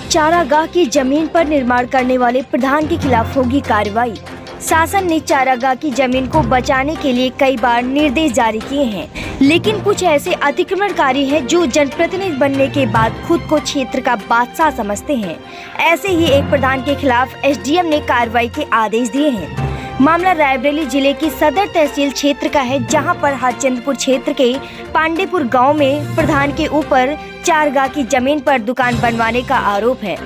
चारागाह की जमीन पर निर्माण करने वाले प्रधान के खिलाफ होगी कार्रवाई। शासन ने चारागाह की जमीन को बचाने के लिए कई बार निर्देश जारी किए हैं, लेकिन कुछ ऐसे अतिक्रमणकारी हैं जो जनप्रतिनिधि बनने के बाद खुद को क्षेत्र का बादशाह समझते हैं। ऐसे ही एक प्रधान के खिलाफ एसडीएम ने कार्रवाई के आदेश दिए हैं। मामला रायबरेली जिले की सदर तहसील क्षेत्र का है, जहां पर हरचंदपुर क्षेत्र के पांडेपुर गांव में प्रधान के ऊपर चारागाह की जमीन पर दुकान बनवाने का आरोप है।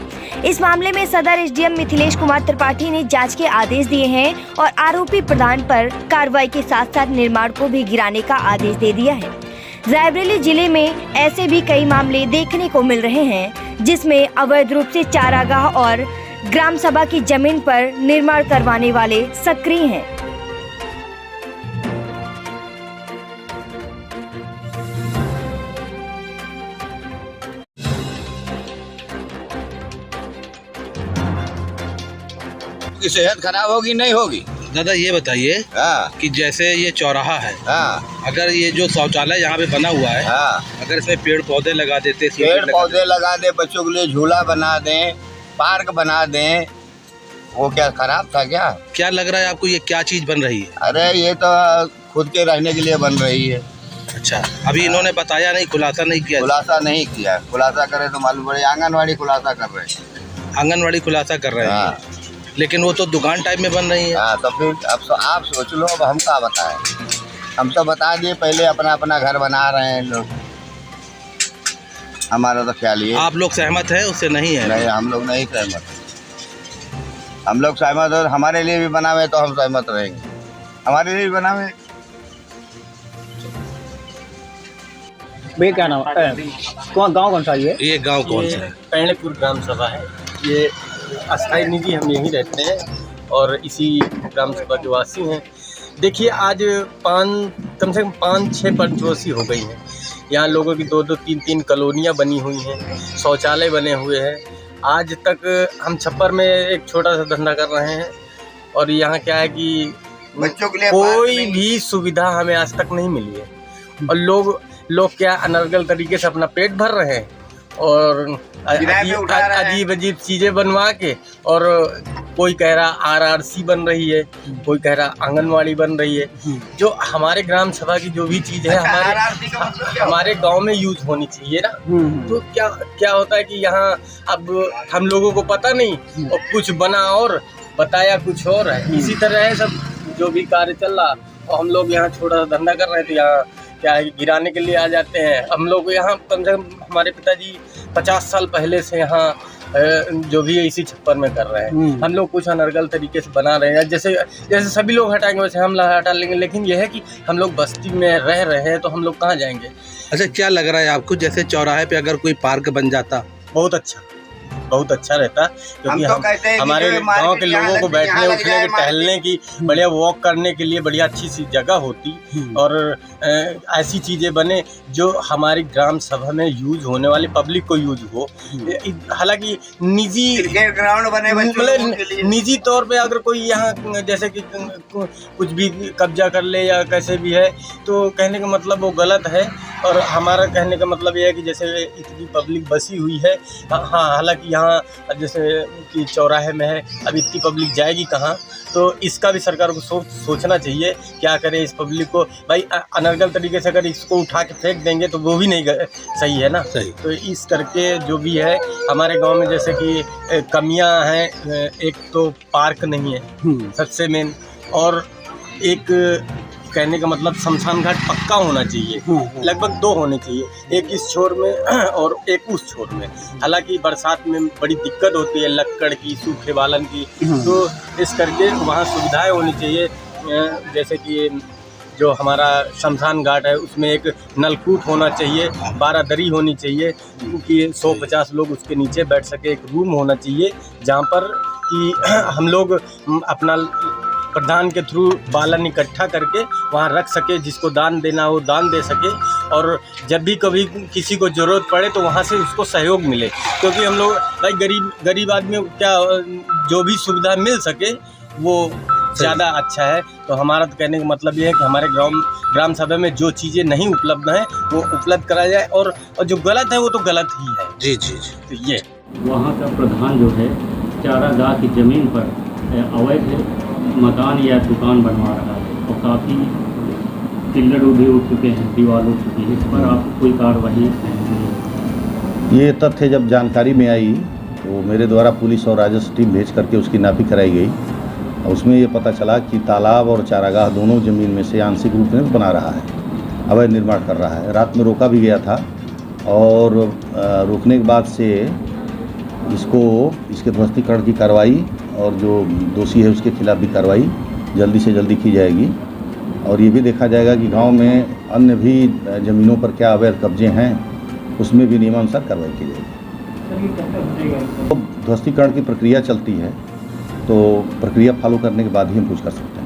इस मामले में सदर एसडीएम मिथिलेश कुमार त्रिपाठी ने जांच के आदेश दिए हैं और आरोपी प्रधान पर कार्रवाई के साथ साथ निर्माण को भी गिराने का आदेश दे दिया है। रायबरेली जिले में ऐसे भी कई मामले देखने को मिल रहे हैं, जिसमें अवैध रूप से चारागाह और ग्राम सभा की जमीन पर निर्माण करवाने वाले सक्रिय हैं। की सेहत खराब होगी नहीं होगी? दादा ये बताइए कि जैसे ये चौराहा है, अगर ये जो शौचालय यहाँ पे बना हुआ है, अगर इसमें पेड़ पौधे लगा देते, पेड़ पौधे लगा दे, बच्चों के लिए झूला बना दें, पार्क बना दें, वो क्या खराब था क्या? क्या लग रहा है आपको ये क्या चीज बन रही है? अरे ये तो खुद के रहने के लिए बन रही है। अच्छा, अभी इन्होंने बताया नहीं, खुलासा नहीं किया? खुलासा नहीं किया, खुलासा करे तो मालूम पड़े। आंगनवाड़ी खुलासा कर रहे हैं। आंगनवाड़ी खुलासा कर रहे हैं, लेकिन वो तो दुकान टाइप में बन रही है। हाँ, तो फिर अब आप सोच लो, अब हम क्या बताएं? हम तो बता दिए पहले, अपना अपना घर बना रहे हैं लोग। हमारा तो ख्याल ये। आप लोग सहमत है उससे? नहीं है? नहीं, हम लोग नहीं सहमत। हम लोग सहमत हो, हमारे लिए भी बनावे तो हम सहमत रहेंगे, हमारे लिए भी बनावे। भैया क्या नाम है? गाँव कौन सा ये गाँव कौन सा है? पांडेपुर ग्राम सभा है। ये अस्थायी निधि हम यहीं रहते हैं और इसी ग्राम सभा के वासी हैं। देखिए, आज कम से कम 5-6 पंचवसी हो गई हैं। यहाँ लोगों की 2-2, 3-3 कॉलोनियाँ बनी हुई हैं, शौचालय बने हुए हैं। आज तक हम छप्पर में एक छोटा सा धंधा कर रहे हैं और यहाँ क्या है कि बच्चों के लिए कोई भी सुविधा हमें आज तक नहीं मिली है और लोग क्या अनर्गल तरीके से अपना पेट भर रहे हैं और अजीब अजीब चीज़ें बनवा के, और कोई कह रहा आरआरसी बन रही है, कोई कह रहा आंगनवाड़ी बन रही है। जो हमारे ग्राम सभा की जो भी चीज़ है हमारे गांव में यूज होनी चाहिए ना। तो क्या होता है कि यहाँ अब हम लोगों को पता नहीं और कुछ बना और बताया कुछ और है। इसी तरह है सब जो भी कार्य चल रहा, और हम लोग यहाँ छोटा सा धंधा कर रहे हैं तो यहाँ क्या है गिराने के लिए आ जाते हैं। हम लोग यहाँ कम से कम हमारे पिताजी 50 साल पहले से यहाँ जो भी है इसी छप्पर में कर रहे हैं। हम लोग कुछ अनर्गल तरीके से बना रहे हैं, जैसे सभी लोग हटाएंगे वैसे हम हटा लेंगे, लेकिन यह है कि हम लोग बस्ती में रह रहे हैं तो हम लोग कहाँ जाएंगे। अच्छा, क्या लग रहा है आपको, जैसे चौराहे पे अगर कोई पार्क बन जाता? बहुत अच्छा रहता, क्योंकि हम हमारे गांव के लोगों को बैठने उठने के टहलने की, बढ़िया वॉक करने के लिए बढ़िया अच्छी सी जगह होती और ऐसी चीज़ें बने जो हमारी ग्राम सभा में यूज होने वाली, पब्लिक को यूज हो। हालांकि निजी ग्राउंड बने, मतलब निजी तौर पे अगर कोई यहाँ जैसे कि कुछ भी कब्जा कर ले या कैसे भी है तो कहने का मतलब वो गलत है, और हमारा कहने का मतलब ये है कि जैसे इतनी पब्लिक बसी हुई है। हाँ, हालांकि यहाँ जैसे कि चौराहे में है, अब इतनी पब्लिक जाएगी कहाँ, तो इसका भी सरकार को सोचना चाहिए क्या करें इस पब्लिक को। भाई अनर्गल तरीके से अगर इसको उठा के फेंक देंगे तो वो भी नहीं सही है ना। सही। तो इस करके जो भी है हमारे गांव में जैसे कि कमियां हैं, एक तो पार्क नहीं है सबसे मेन, और एक कहने का मतलब शमशान घाट पक्का होना चाहिए। लगभग 2 होने चाहिए, एक इस छोर में और एक उस छोर में। हालांकि बरसात में बड़ी दिक्कत होती है लक्कड़ की, सूखे बालन की, तो इस करके वहाँ सुविधाएं होनी चाहिए। जैसे कि जो हमारा शमशान घाट है उसमें एक नलकूप होना चाहिए, 12 दरी होनी चाहिए कि 150 लोग उसके नीचे बैठ सके। एक रूम होना चाहिए जहाँ पर कि हम लोग अपना प्रधान के थ्रू बालन इकट्ठा करके वहाँ रख सके, जिसको दान देना हो दान दे सके, और जब भी कभी किसी को ज़रूरत पड़े तो वहाँ से उसको सहयोग मिले। क्योंकि हम लोग भाई गरीब आदमी को क्या जो भी सुविधा मिल सके वो ज़्यादा अच्छा है। तो हमारा तो कहने का मतलब ये है कि हमारे ग्राम सभा में जो चीज़ें नहीं उपलब्ध हैं वो उपलब्ध कराया जाए, और जो गलत है वो तो गलत ही है। जी जी जी। तो ये वहाँ का प्रधान जो है चारागाह की ज़मीन पर अवैध मकान या दुकान बनवा रहा है और काफ़ी पिल्लर भी उठ चुके हैं, दीवार उठ चुकी है। इस पर आपको कोई कार्रवाई नहीं? ये तथ्य जब जानकारी में आई तो मेरे द्वारा पुलिस और राजस्व टीम भेज करके उसकी नापी कराई गई और उसमें ये पता चला कि तालाब और चारागाह दोनों ज़मीन में से आंशिक रूप में बना रहा है, अवैध निर्माण कर रहा है। रात में रोका भी गया था और रोकने के बाद से इसके ध्वस्तीकरण की कार्रवाई और जो दोषी है उसके खिलाफ भी कार्रवाई जल्दी से जल्दी की जाएगी और ये भी देखा जाएगा कि गांव में अन्य भी ज़मीनों पर क्या अवैध कब्जे हैं, उसमें भी नियमानुसार कार्रवाई की जाएगी। तो ध्वस्तीकरण की प्रक्रिया चलती है, तो प्रक्रिया फॉलो करने के बाद ही हम कुछ कर सकते हैं।